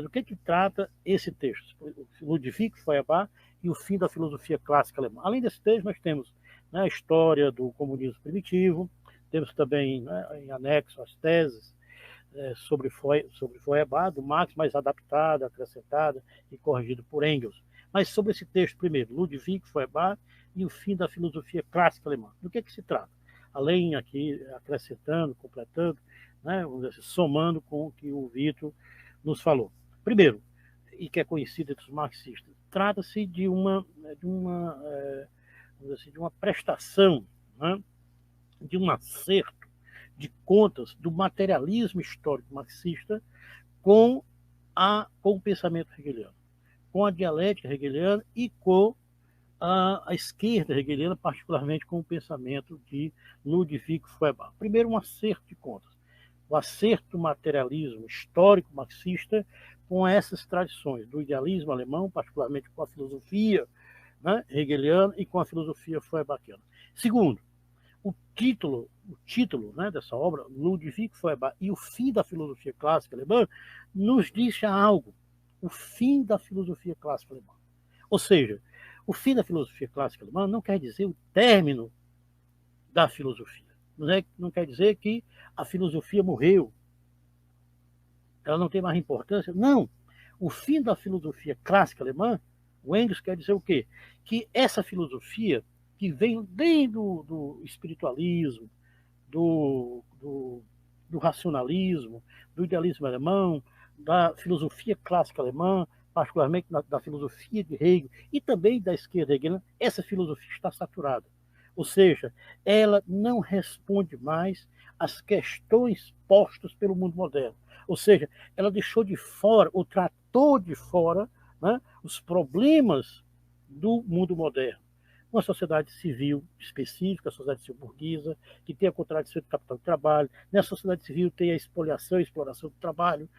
do que trata esse texto, Ludwig Feuerbach e o fim da filosofia clássica alemã. Além desse texto, nós temos, né, a história do comunismo primitivo, temos também, né, em anexo as teses sobre Feuerbach, do Marx, mais adaptada, acrescentada e corrigida por Engels. Mas sobre esse texto primeiro, Ludwig Feuerbach e o fim da filosofia clássica alemã. Do que se trata? Além aqui, acrescentando, completando, né, somando com o que o Vitor nos falou. Primeiro, e que é conhecido entre os marxistas, trata-se de uma prestação, né, de um acerto de contas do materialismo histórico marxista com o pensamento hegeliano, com a dialética hegeliana e com a esquerda hegeliana, particularmente com o pensamento de Ludwig Feuerbach. Primeiro, um acerto de contas. O acerto do materialismo histórico marxista com essas tradições do idealismo alemão, particularmente com a filosofia, né, hegeliana e com a filosofia Feuerbachiana. Segundo, o título, né, dessa obra, Ludwig Feuerbach e o fim da filosofia clássica alemã, nos diz algo. O fim da filosofia clássica alemã. Ou seja, o fim da filosofia clássica alemã não quer dizer o término da filosofia. Não quer dizer que a filosofia morreu. Ela não tem mais importância. Não. O fim da filosofia clássica alemã, o Engels quer dizer o quê? Que essa filosofia que vem desde do espiritualismo, do racionalismo, do idealismo alemão, da filosofia clássica alemã, particularmente da filosofia de Hegel e também da esquerda hegeliana, essa filosofia está saturada. Ou seja, ela não responde mais às questões postas pelo mundo moderno. Ou seja, ela deixou de fora, ou tratou de fora, né, os problemas do mundo moderno. Uma sociedade civil específica, a sociedade civil burguesa, que tem a contradição do capital do trabalho. Nessa sociedade civil tem a espoliação e exploração do trabalho.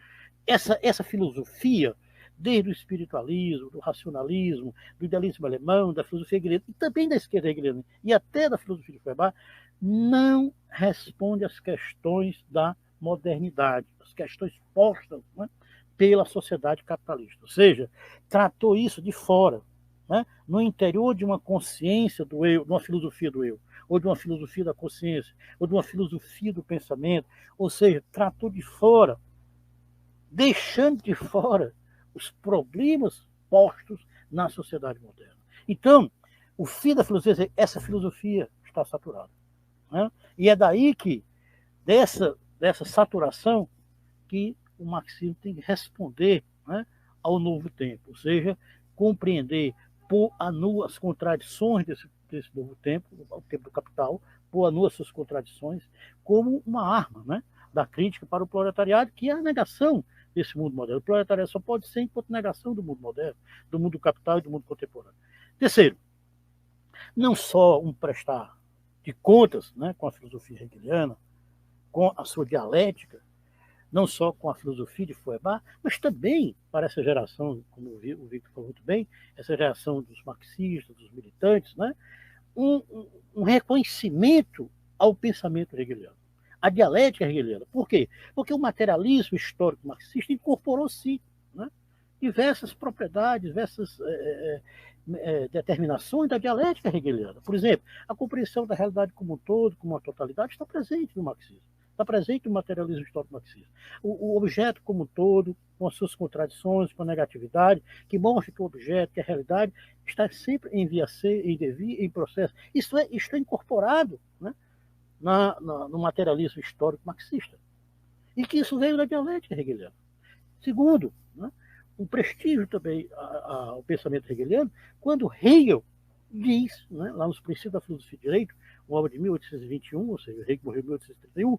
Essa filosofia, desde o espiritualismo, do racionalismo, do idealismo alemão, da filosofia hegeliana, e também da esquerda hegeliana, e até da filosofia de Feuerbach, não responde às questões da modernidade, as questões postas, né, pela sociedade capitalista. Ou seja, tratou isso de fora, né, no interior de uma consciência do eu, de uma filosofia do eu, ou de uma filosofia da consciência, ou de uma filosofia do pensamento. Ou seja, tratou de fora, deixando de fora os problemas postos na sociedade moderna. Então, o fim da filosofia, essa filosofia está saturada. Né? E é daí que, dessa saturação, que o marxismo tem que responder, né, ao novo tempo, ou seja, compreender, pôr a nu as contradições desse novo tempo, o tempo do capital, pôr a nu as suas contradições, como uma arma, né, da crítica para o proletariado, que é a negação desse mundo moderno. O proletariado só pode ser enquanto negação do mundo moderno, do mundo do capital e do mundo contemporâneo. Terceiro, não só um prestar de contas, né, com a filosofia hegeliana, com a sua dialética, não só com a filosofia de Feuerbach, mas também para essa geração, como o Victor falou muito bem, essa geração dos marxistas, dos militantes, né, um reconhecimento ao pensamento hegeliano, à dialética hegeliana. Por quê? Porque o materialismo histórico marxista incorporou-se, né, diversas propriedades, diversas determinações da dialética hegeliana. Por exemplo, a compreensão da realidade como um todo, como uma totalidade, está presente no marxismo. Está presente no materialismo histórico marxista. O objeto como um todo, com as suas contradições, com a negatividade, que mostra que o objeto, que a realidade, está sempre em via ser, em devir, em processo. Isso é incorporado, né, no materialismo histórico marxista. E que isso veio da dialética hegeliana. Segundo, né, um prestígio também ao pensamento hegeliano, quando Hegel diz, né, lá nos Princípios da Filosofia do Direito, uma obra de 1821, ou seja, Hegel morreu em 1831,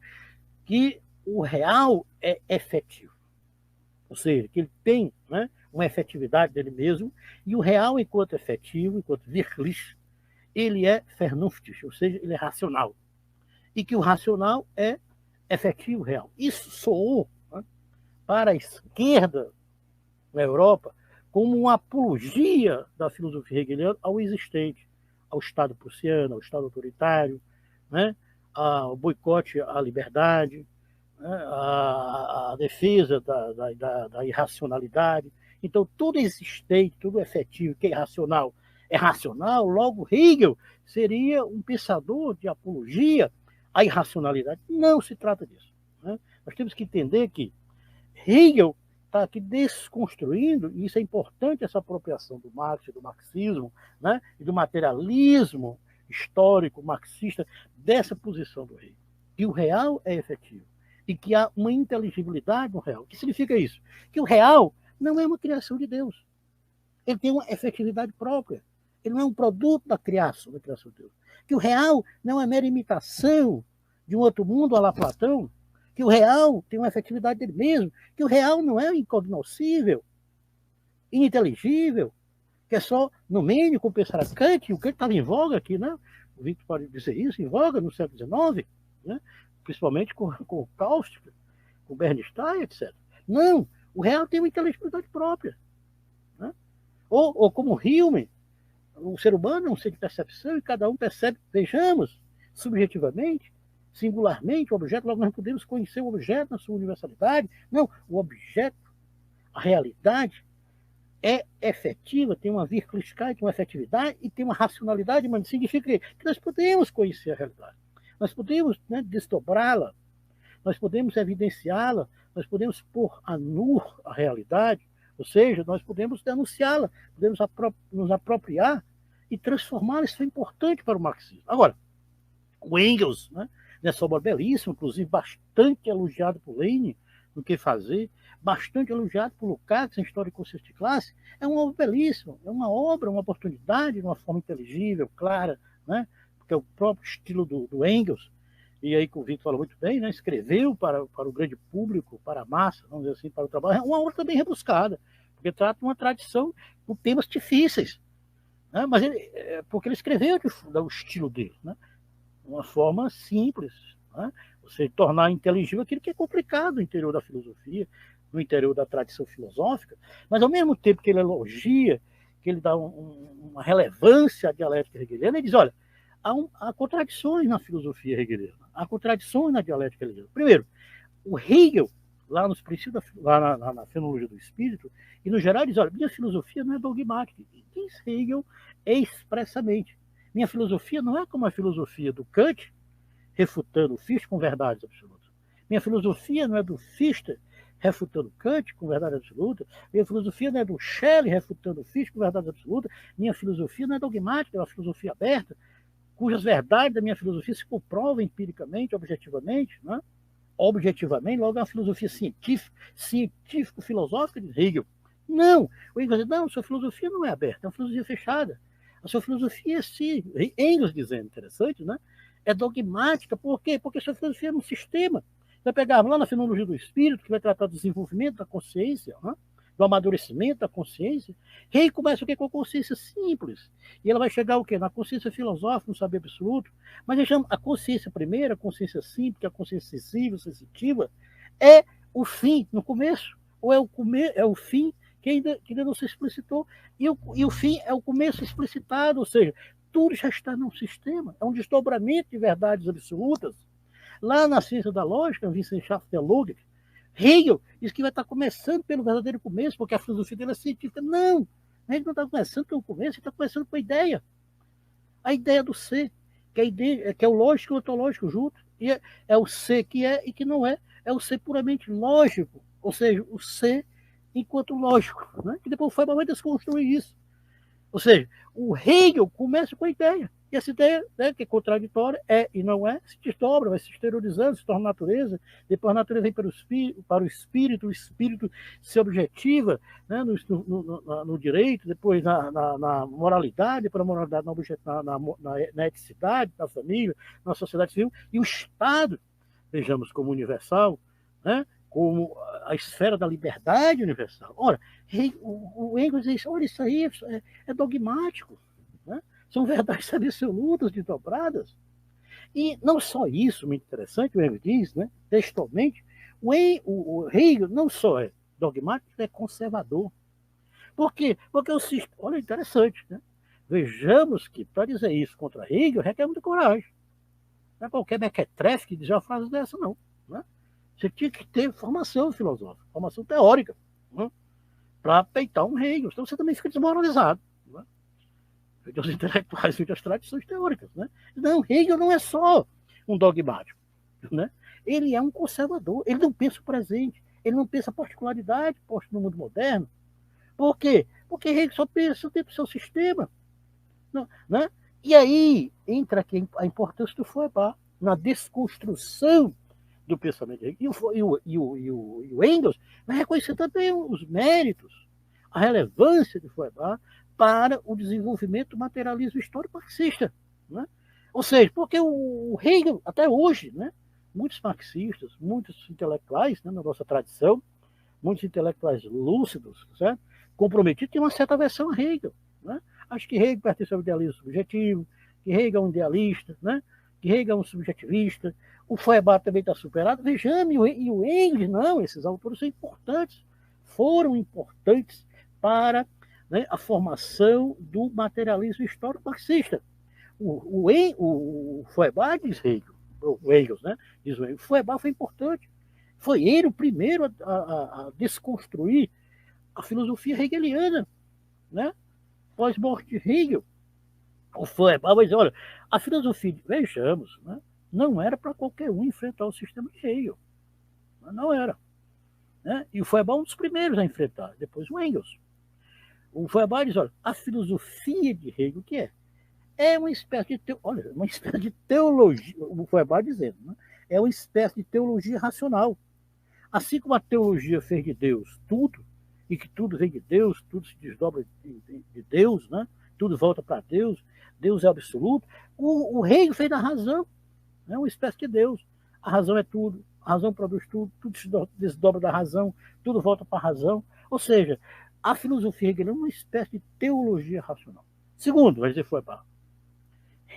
que o real é efetivo. Ou seja, que ele tem, né, uma efetividade dele mesmo, e o real, enquanto efetivo, enquanto wirklich, ele é vernünftig, ou seja, ele é racional. E que o racional é efetivo, real. Isso soou, né, para a esquerda na Europa como uma apologia da filosofia hegeliana ao existente, ao Estado prussiano, ao Estado autoritário, né, ao boicote à liberdade, né, a defesa da irracionalidade. Então, tudo existente, tudo efetivo, que é racional, logo Hegel seria um pensador de apologia à irracionalidade. Não se trata disso. Né? Nós temos que entender que Hegel está aqui desconstruindo, e isso é importante, essa apropriação do Marx e do marxismo, né, e do materialismo histórico marxista, dessa posição do Hegel, que o real é efetivo, e que há uma inteligibilidade no real. O que significa isso? Que o real não é uma criação de Deus. Ele tem uma efetividade própria. Ele não é um produto da criação de Deus. Que o real não é mera imitação de um outro mundo, à la Platão, que o real tem uma efetividade dele mesmo, que o real não é incognoscível, ininteligível, que é só numérico, pensar a Kant, o Kant estava em voga aqui, né? O Victor pode dizer isso, em voga no século XIX, né? Principalmente com o Cáustico, com Bernstein, etc. Não, o real tem uma inteligibilidade própria. Né? Ou como Hume, o ser humano é um ser de percepção e cada um percebe, vejamos, subjetivamente, singularmente o objeto, logo nós podemos conhecer o objeto na sua universalidade. Não, o objeto, a realidade, é efetiva, tem uma virtuosidade, tem uma efetividade e tem uma racionalidade, mas significa que nós podemos conhecer a realidade. Nós podemos, né, desdobrá-la, nós podemos evidenciá-la, nós podemos pôr a nu a realidade, ou seja, nós podemos denunciá-la, podemos nos apropriar e transformá-la. Isso é importante para o marxismo. Agora, o Engels, né, nessa obra belíssima, inclusive bastante elogiado por Lenin, no que fazer, bastante elogiado por Lukács em História e Conceito de Classe, é uma obra belíssima, é uma obra, uma oportunidade, de uma forma inteligível, clara, né, porque é o próprio estilo do Engels, e aí que o Victor falou muito bem, né, escreveu para o grande público, para a massa, vamos dizer assim, para o trabalho, é uma obra também rebuscada, porque trata uma tradição com temas difíceis, né, mas porque ele escreveu o estilo dele, né, uma forma simples, né? Você tornar inteligível aquilo que é complicado no interior da filosofia, no interior da tradição filosófica, mas ao mesmo tempo que ele elogia, que ele dá uma relevância à dialética hegeliana, ele diz, olha, há contradições na filosofia hegeliana, há contradições na dialética hegeliana. Primeiro, o Hegel, lá nos princípios, lá na Fenomenologia do Espírito, e no geral, ele diz, olha, minha filosofia não é dogmática, e diz Hegel expressamente. Minha filosofia não é como a filosofia do Kant, refutando Fichte com verdades absolutas. Minha filosofia não é do Fichte refutando Kant com verdade absoluta. Minha filosofia não é do Schelling refutando Fichte com verdade absoluta. Minha filosofia não é dogmática, é uma filosofia aberta, cujas verdades da minha filosofia se comprovam empiricamente, objetivamente, né? Objetivamente, logo é uma filosofia científico-filosófica de Hegel. Não, o Hegel diz, não, sua filosofia não é aberta, é uma filosofia fechada. A sua filosofia, sim, Engels dizendo, interessante, né? É dogmática. Por quê? Porque a sua filosofia é um sistema. Vai pegar lá na Fenomenologia do Espírito, que vai tratar do desenvolvimento da consciência, né? Do amadurecimento da consciência. Rei começa o quê? Com a consciência simples. E ela vai chegar o quê? Na consciência filosófica, no saber absoluto. Mas ele chama a consciência primeira, a consciência simples, a consciência sensível, sensitiva, é o fim no começo. Ou é o fim que ainda não se explicitou, e o fim é o começo explicitado, ou seja, tudo já está num sistema, é um desdobramento de verdades absolutas. Lá na ciência da lógica, Wissenschaft der Logik, Hegel diz que vai estar começando pelo verdadeiro começo, porque a filosofia dele é científica. Não, Hegel não está começando pelo começo, ele está começando com a ideia do ser, que é o lógico e o ontológico junto, e é o ser que é e que não é o ser puramente lógico, ou seja, o ser enquanto lógico, né? Que depois foi para desconstruir isso. Ou seja, o Hegel começa com a ideia, e essa ideia, né, que é contraditória, é e não é, se desdobra, vai se exteriorizando, se torna natureza, depois a natureza vem para o espírito se objetiva, né, no direito, depois na moralidade, depois na moralidade na eticidade, na família, na sociedade civil, e o Estado, vejamos como universal, né, como a esfera da liberdade universal. Ora, o Engels diz, olha, isso aí é dogmático, né? São verdades absolutas, desdobradas. E não só isso, muito interessante, o Engels diz, né, textualmente, o Hegel não só é dogmático, é conservador. Por quê? Porque olha, interessante, né? Vejamos que para dizer isso contra Hegel requer muita coragem. Não é qualquer mequetrefe que diz uma frase dessa, não. Né? Você tinha que ter formação filosófica, formação teórica, né? Para peitar um Hegel. Então você também fica desmoralizado. Né? Os intelectuais e as tradições teóricas. Né? Não, Hegel não é só um dogmático. Né? Ele é um conservador. Ele não pensa o presente. Ele não pensa a particularidade posta no mundo moderno. Por quê? Porque Hegel só pensa dentro do seu sistema. Né? E aí entra aqui a importância do Feuerbach na desconstrução do pensamento de Hegel. E o Engels vai reconhecer também os méritos, a relevância de Feuerbach para o desenvolvimento do materialismo histórico marxista. Né? Ou seja, porque o Hegel, até hoje, né, muitos marxistas, muitos intelectuais, né, na nossa tradição, muitos intelectuais lúcidos, certo? Comprometidos, têm uma certa aversão a Hegel. Né? Acho que Hegel pertence ao idealismo subjetivo, que Hegel é um idealista, né? Que Hegel é um subjetivista. O Feuerbach também está superado. Vejamos, e o Engels, não, esses autores são importantes, foram importantes para, né, a formação do materialismo histórico marxista. O Feuerbach diz Hegel, o Engels, né? Diz o Engels, o Feuerbach foi importante. Foi ele o primeiro a desconstruir a filosofia hegeliana, né? Pós-morte de Hegel. O Feuerbach vai dizer, olha, a filosofia, vejamos, né? Não era para qualquer um enfrentar o sistema de Hegel. Não era. Né? E o Feuerbach é um dos primeiros a enfrentar, depois o Engels. O Feuerbach diz, olha, a filosofia de Hegel, o que é? É uma espécie de, olha, uma espécie de teologia, o Feuerbach dizendo, né? É uma espécie de teologia racional. Assim como a teologia fez de Deus tudo, e que tudo vem de Deus, tudo se desdobra de Deus, né? Tudo volta para Deus, Deus é absoluto, o Hegel fez da razão, né? Uma espécie de Deus. A razão é tudo, a razão produz tudo, tudo se desdobra da razão, tudo volta para a razão. Ou seja, a filosofia hegeliana é uma espécie de teologia racional. Segundo, vai dizer Feuerbach,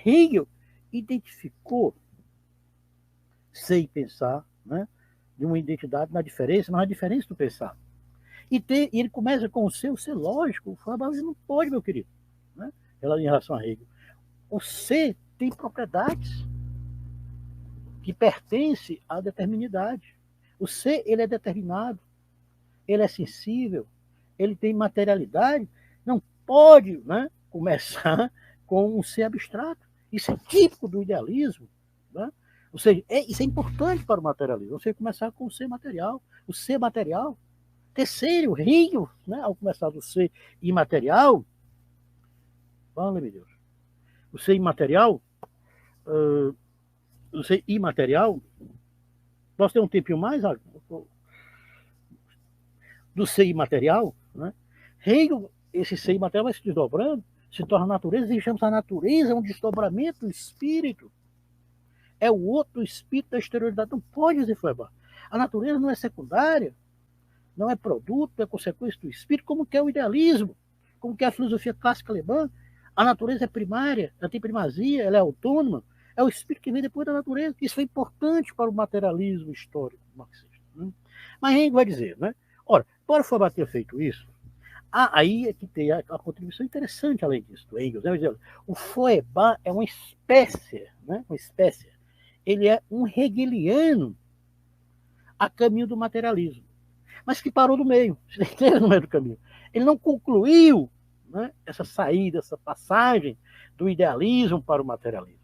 Hegel identificou ser e pensar, né, de uma identidade na diferença, mas na diferença do pensar. E ele começa com o ser lógico. O Feuerbach não pode, meu querido, né, em relação a Hegel. O ser tem propriedades que pertencem à determinidade. O ser, ele é determinado, ele é sensível, ele tem materialidade, não pode, né, começar com um ser abstrato. Isso é típico do idealismo. Né? Ou seja, isso é importante para o materialismo. Você começar com o ser material. O ser material. Terceiro, Hegel, né, ao começar do ser imaterial, fala-me Deus, o ser imaterial, o ser imaterial, posso ter um tempinho mais? Do ser imaterial, né? Hegel, esse ser imaterial vai se desdobrando, se torna natureza, deixamos a natureza, é um desdobramento do espírito. É o outro espírito da exterioridade. Não pode dizer Feuerbach. A natureza não é secundária, não é produto, é consequência do espírito, como que é o idealismo, como que é a filosofia clássica alemã. A natureza é primária, ela tem primazia, ela é autônoma, é o espírito que vem depois da natureza. Isso foi importante para o materialismo histórico marxista. Né? Mas Hegel vai dizer, né? Ora, para o Feuerbach ter feito isso, aí é que tem a contribuição interessante além disso, do Engels. Né? Dizer, o Feuerbach é uma espécie, né? Uma espécie. Ele é um hegeliano a caminho do materialismo, mas que parou no meio, no meio do caminho. Ele não concluiu, né, essa saída, essa passagem do idealismo para o materialismo.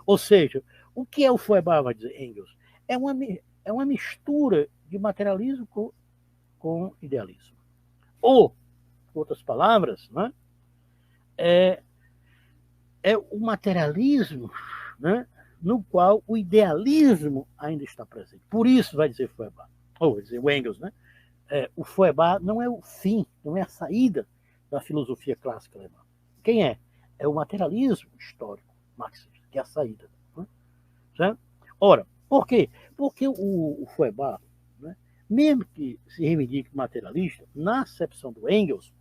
Ou seja, o que é o Feuerbach, vai dizer Engels? É uma mistura de materialismo com idealismo. Ou, em outras palavras, né, é o materialismo, né, no qual o idealismo ainda está presente. Por isso, vai dizer Feuerbach, ou vai dizer o Engels, né, o Feuerbach não é o fim, não é a saída da filosofia clássica alemã. Quem é? É o materialismo histórico marxista, que é a saída. Né? Certo? Ora, por quê? Porque o Feuerbach, né, mesmo que se reivindique materialista, na acepção do Engels,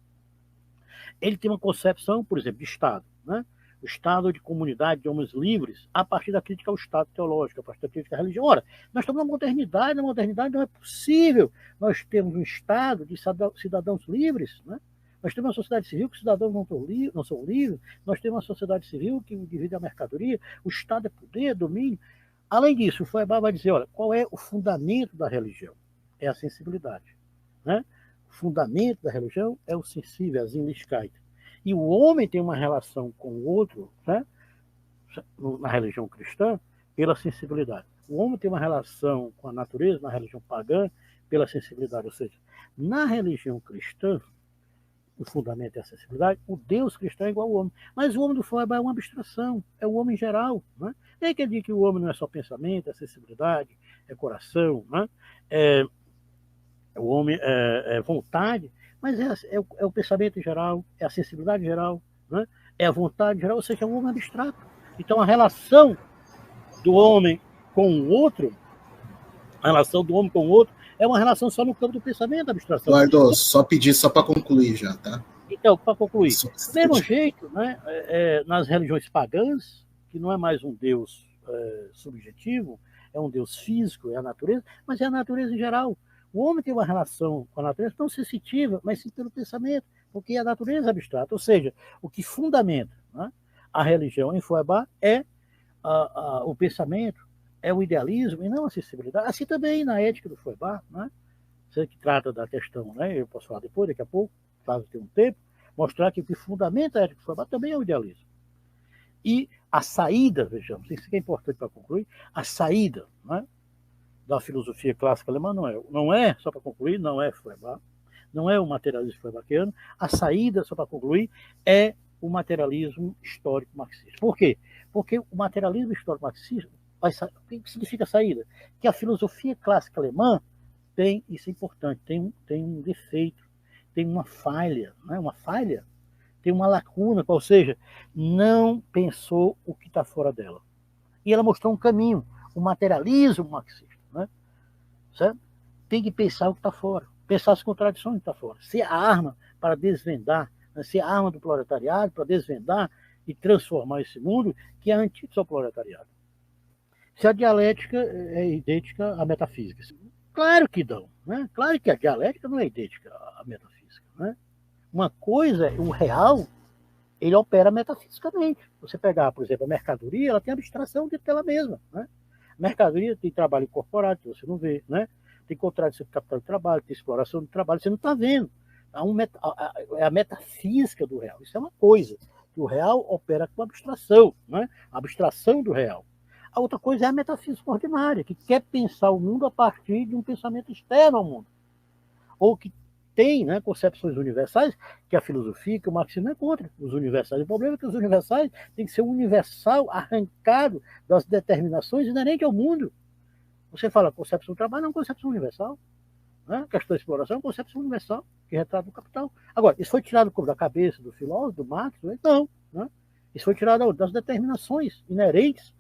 ele tem uma concepção, por exemplo, de Estado. Né? O Estado de comunidade de homens livres, a partir da crítica ao Estado teológico, a partir da crítica à religião. Ora, nós estamos na modernidade não é possível nós termos um Estado de cidadãos livres, né? Nós temos uma sociedade civil que os cidadãos não são livres, nós temos uma sociedade civil que divide a mercadoria, o Estado é poder, domínio. Além disso, o Feuerbach vai dizer, olha, qual é o fundamento da religião? É a sensibilidade. Né? O fundamento da religião é o sensível, a Sinnlichkeit. E o homem tem uma relação com o outro, né? Na religião cristã, pela sensibilidade. O homem tem uma relação com a natureza, na religião pagã, pela sensibilidade. Ou seja, na religião cristã, o fundamento é a sensibilidade, o Deus cristão é igual ao homem. Mas o homem do Feuerbach é uma abstração, é o homem geral. Né? É que ele diz que o homem não é só pensamento, é sensibilidade, é coração, né? O homem é vontade, mas é o pensamento geral, é a sensibilidade geral, né? É a vontade geral, ou seja, é um homem abstrato. Então a relação do homem com o outro, é uma relação só no campo do pensamento, da abstração. Eduardo, só pedir só para concluir já, tá? Então, para concluir, do mesmo jeito, né, nas religiões pagãs, que não é mais um Deus subjetivo, é um Deus físico, é a natureza, mas é a natureza em geral. O homem tem uma relação com a natureza não sensitiva, mas sim pelo pensamento, porque é a natureza abstrata. Ou seja, o que fundamenta, né, a religião em Feuerbach é o pensamento, é o idealismo e não a sensibilidade. Assim também na ética do Feuerbach, né? Você que trata da questão, né? Eu posso falar depois, daqui a pouco, caso tenha um tempo, mostrar que o que fundamenta a ética do Feuerbach também é o idealismo. E a saída, vejamos, isso que é importante para concluir, a saída, né, da filosofia clássica alemã não é só para concluir, não é Feuerbach, não é o materialismo feuerbachiano, a saída, só para concluir, é o materialismo histórico marxista. Por quê? Porque o materialismo histórico marxista, o que significa saída? Que a filosofia clássica alemã tem, isso é importante, tem um defeito, tem uma falha, né? Uma falha, tem uma lacuna, ou seja, não pensou o que está fora dela. E ela mostrou um caminho, o materialismo marxista, né? Certo? Tem que pensar o que está fora, pensar as contradições que estão fora, ser a arma para desvendar, né? Ser a arma do proletariado para desvendar e transformar esse mundo que é antítese ao proletariado. Se a dialética é idêntica à metafísica. Claro que não. Né? Claro que a dialética não é idêntica à metafísica. Né? Uma coisa, o real, ele opera metafisicamente. Você pegar, por exemplo, a mercadoria, ela tem abstração dentro dela mesma. Né? A mercadoria tem trabalho incorporado, que você não vê. Né? Tem contradição de capital de trabalho, tem exploração de trabalho, você não está vendo. É a metafísica do real. Isso é uma coisa. Que o real opera com abstração. Né? A abstração do real. A outra coisa é a metafísica ordinária, que quer pensar o mundo a partir de um pensamento externo ao mundo. Ou que tem, né, concepções universais, que a filosofia, que o marxismo é contra os universais. O problema é que os universais têm que ser um universal arrancado das determinações inerentes ao mundo. Você fala concepção do trabalho, não é uma concepção universal. Né? A questão da exploração é uma concepção universal, que retrata o capital. Agora, isso foi tirado da cabeça do filósofo, do Marx? Não. Né? Isso foi tirado das determinações inerentes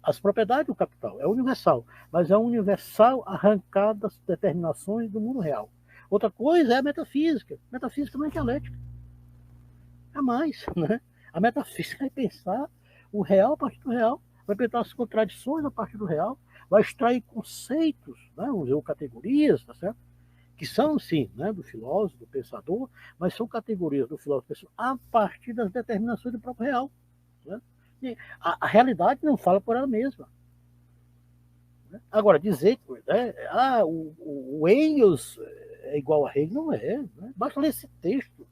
as propriedades do capital, é universal, mas é um universal arrancado das determinações do mundo real. Outra coisa é a metafísica. A metafísica não é dialética. É mais. Né? A metafísica vai pensar o real a partir do real, vai pensar as contradições a partir do real, vai extrair conceitos, né? Ou categorias, tá certo? Que são, sim, né, do filósofo, do pensador, mas são categorias do filósofo a partir das determinações do próprio real. Né? A realidade não fala por ela mesma. Agora, dizer que o Engels é igual a Hegel, não é. Né? Basta ler esse texto.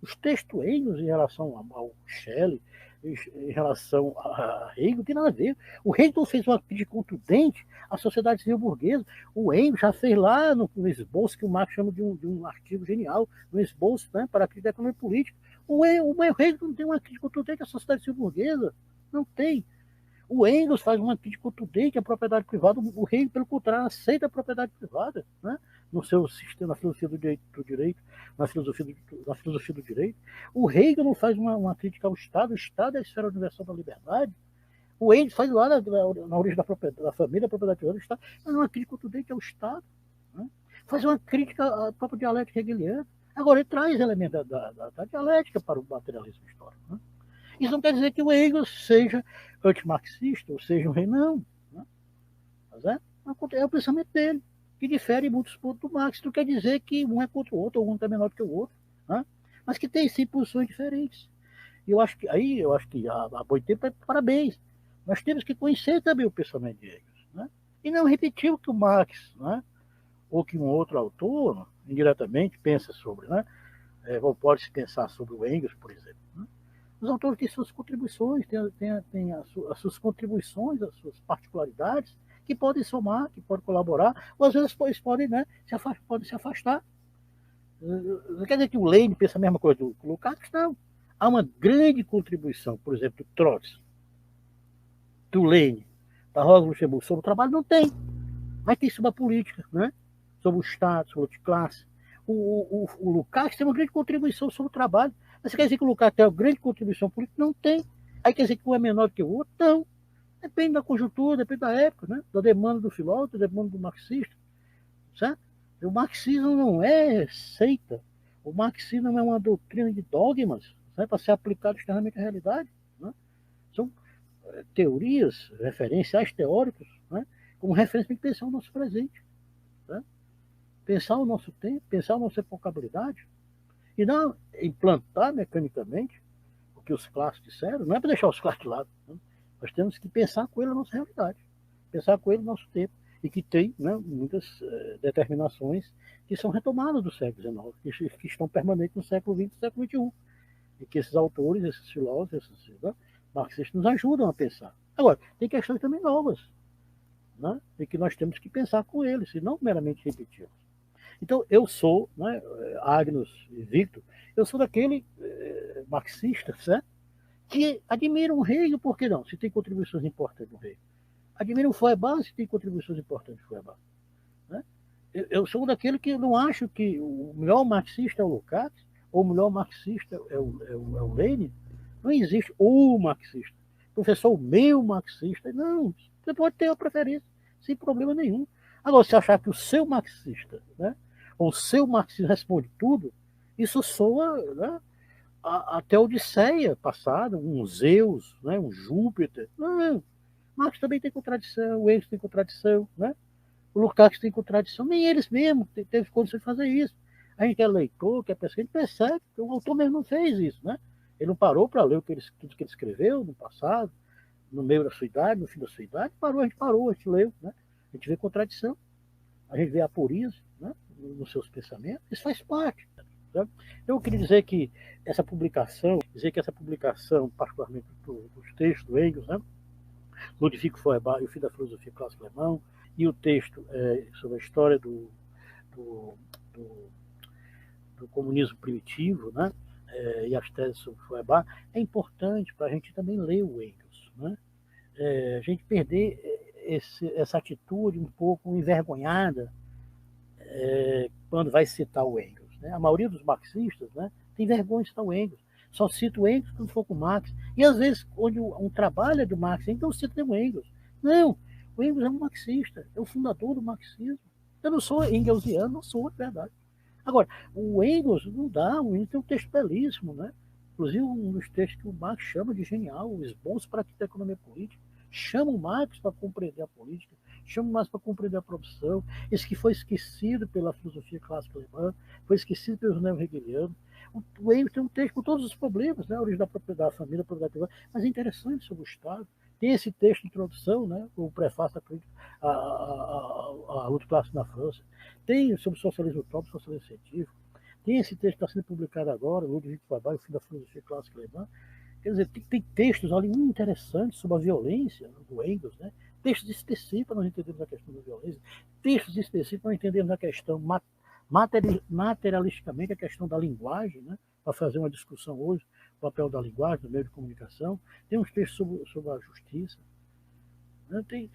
Os textos Engels em relação ao Schelling, em relação a Hegel, não tem nada a ver. O Hegel fez uma crítica contundente à sociedade civil burguesa. O Engels já fez lá no esboço que o Marx chama de um artigo genial, no esboço, né, para a crítica da economia política. O Hegel não tem uma crítica contundente à sociedade civil burguesa. Não tem. O Engels faz uma crítica contundente à propriedade privada. O Hegel, pelo contrário, aceita a propriedade privada, né? No seu sistema, na filosofia do direito, na filosofia do direito. O Hegel não faz uma crítica ao Estado. O Estado é a esfera universal da liberdade. O Engels faz lá na origem da família, a propriedade privada do Estado, mas uma crítica contundente ao Estado. Né? Faz uma crítica à própria dialética hegeliana. Agora, ele traz elementos da dialética para o materialismo histórico. Né? Isso não quer dizer que o Engels seja antimarxista, ou seja um rei, não. Né? Mas é o pensamento dele, que difere em muitos pontos do Marx. Não quer dizer que um é contra o outro, ou um é menor do que o outro. Né? Mas que tem, sim, posições diferentes. E eu acho que a Boitempo, parabéns. Nós temos que conhecer também o pensamento de Engels, né? E não repetir o que o Marx, né, ou que um outro autor, indiretamente, pensa sobre, né? Ou pode-se pensar sobre o Engels, por exemplo. Né? Os autores têm suas contribuições, têm as suas contribuições, as suas particularidades, que podem somar, que podem colaborar, ou às vezes eles podem, né, podem se afastar. Não quer dizer que o Lenin pensa a mesma coisa do Lukács, não. Há uma grande contribuição, por exemplo, do Trotsky, do Lenin, da Rosa Luxemburgo sobre o trabalho, não tem. Mas tem sobre a política, né? Sobre o Estado, sobre a classe. O Lukács tem uma grande contribuição sobre o trabalho. Mas você quer dizer que o Lukács tem uma grande contribuição política? Não tem. Aí quer dizer que um é menor do que o outro? Não. Depende da conjuntura, depende da época, né? Da demanda do filósofo, da demanda do marxista. Certo? O marxismo não é seita. O marxismo não é uma doutrina de dogmas, né, para ser aplicado externamente à realidade. Né? São teorias referenciais teóricos, né, como referência para pensar o nosso presente. Né? Pensar o nosso tempo, pensar a nossa epocabilidade. E não implantar mecanicamente o que os clássicos disseram, não é para deixar os clássicos de lado. Né? Nós temos que pensar com ele a nossa realidade, pensar com ele o nosso tempo. E que tem, né, muitas determinações que são retomadas do século XIX, que estão permanentes no século XX e século XXI. E que esses autores, esses filósofos, esses, né, marxistas nos ajudam a pensar. Agora, tem questões também novas, né, e que nós temos que pensar com eles, e não meramente repeti-los. Então, eu sou, né, Agnus e Victor, eu sou daquele marxista, certo? Que admira o Hegel, por que não? Se tem contribuições importantes no Hegel. Admira o Feuerbach, se tem contribuições importantes no Feuerbach. Né? Eu sou daquele que não acho que o melhor marxista é o Lukács, ou o melhor marxista é o Lenin. Não existe o marxista. Professor, o meu marxista. Não, você pode ter uma preferência, sem problema nenhum. Agora, se achar que o seu marxista, né, ou o seu marxista responde tudo, isso soa, né, até a Odisseia passada, um Zeus, né, um Júpiter. Não, Marx também tem contradição, o Engels tem contradição, né? O Lukács tem contradição, nem eles mesmos teve condição de fazer isso. A gente é leitor, que é pesquisa, a gente percebe que o autor mesmo não fez isso, né? Ele não parou para ler tudo que ele escreveu no passado, no meio da sua idade, no fim da sua idade, a gente leu, né? A gente vê contradição, a gente vê aporismo, né, nos seus pensamentos, isso faz parte. Né? Eu queria dizer que essa publicação, particularmente dos textos do Engels, né, Ludwig Feuerbach e o fim da filosofia clássica alemã, e o texto sobre a história do, do, do comunismo primitivo, né, e as teses sobre Feuerbach, é importante para a gente também ler o Engels. Né? A gente perder essa atitude um pouco envergonhada quando vai citar o Engels. Né? A maioria dos marxistas, né, tem vergonha de citar o Engels. Só cita o Engels quando for com o Marx. E às vezes, onde um trabalho é do Marx, então cita o Engels. Não, o Engels é um marxista, é o fundador do marxismo. Eu não sou engelsiano, não sou, de verdade. Agora, o Engels não dá, o Engels tem um texto belíssimo, né? Inclusive um dos textos que o Marx chama de genial, os bons para a economia política. Chama o Marx para compreender a política, chama o Marx para compreender a produção, esse que foi esquecido pela filosofia clássica alemã, foi esquecido pelos neo-hegelianos. O Engels tem um texto com todos os problemas, né? A origem da propriedade, da família, da propriedade, mas é interessante sobre o Estado. Tem esse texto de introdução, né? O prefácio à luta clássica na França. Tem sobre o socialismo utópico, socialismo científico. Tem esse texto que está sendo publicado agora, Ludwig Feuerbach, o fim da filosofia clássica alemã. Quer dizer, tem textos ali muito interessantes sobre a violência do Engels, né? Textos específicos para nós entendermos a questão da violência, textos específicos para nós entendermos a questão materialisticamente, a questão da linguagem, né? Para fazer uma discussão hoje, o papel da linguagem, do meio de comunicação. Tem uns textos sobre a justiça, né? Tem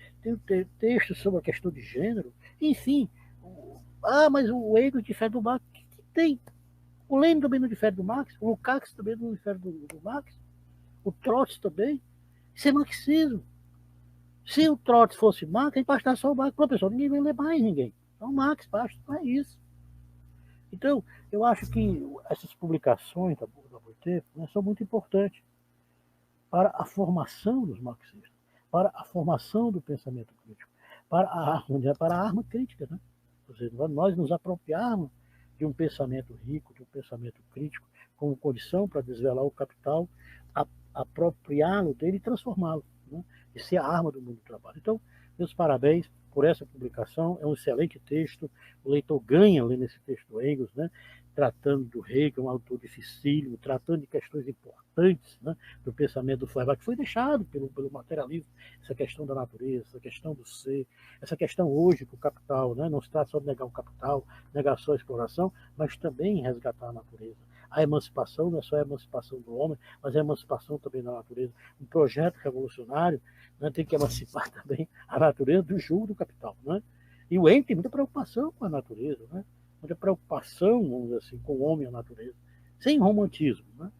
textos sobre a questão de gênero, enfim. Mas o Engels difere do Marx. Que tem? O Lenin também não difere do Marx, o Lukács também não difere do Marx, o Trotsky também. Isso é marxismo. Se o Trotsky fosse Marx, a gente bastar só o Marx. Professor, ninguém vai ler mais ninguém. Então, Marx basta, não é isso. Então, eu acho que essas publicações da Boitempo, né, são muito importantes para a formação dos marxistas, para a formação do pensamento crítico, para a arma crítica. Né? Ou seja, nós nos apropriarmos de um pensamento rico, de um pensamento crítico, como condição para desvelar o capital, apropriá-lo dele e transformá-lo. Né? e ser a arma do mundo do trabalho. Então, meus parabéns por essa publicação, é um excelente texto, o leitor ganha lendo esse texto do Engels, né? Tratando do Hegel, um autor dificílimo, tratando de questões importantes, né? Do pensamento do Feuerbach, que foi deixado pelo materialismo, essa questão da natureza, essa questão do ser, essa questão hoje com o capital, né? Não se trata só de negar o capital, negar só a exploração, mas também resgatar a natureza. A emancipação não é só a emancipação do homem, mas a emancipação também da natureza. Um projeto revolucionário, né, tem que emancipar também a natureza do jugo do capital. Né? E o Engels tem muita preocupação com a natureza, né? Muita preocupação, vamos dizer assim, com o homem e a natureza, sem romantismo, né?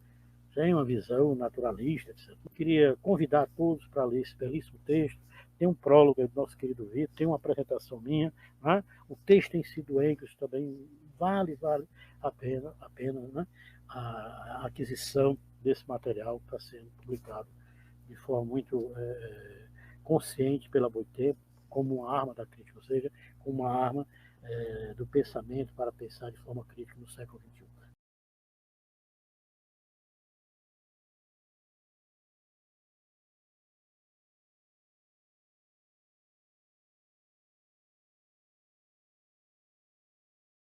Sem uma visão naturalista, etc. Eu queria convidar todos para ler esse belíssimo texto. Tem um prólogo do nosso querido Vitor, tem uma apresentação minha. Né? O texto em si do Engels também vale a pena né? A aquisição desse material que está sendo publicado de forma muito consciente pela Boitempo, como uma arma da crítica, ou seja, como uma arma do pensamento para pensar de forma crítica no século XXI.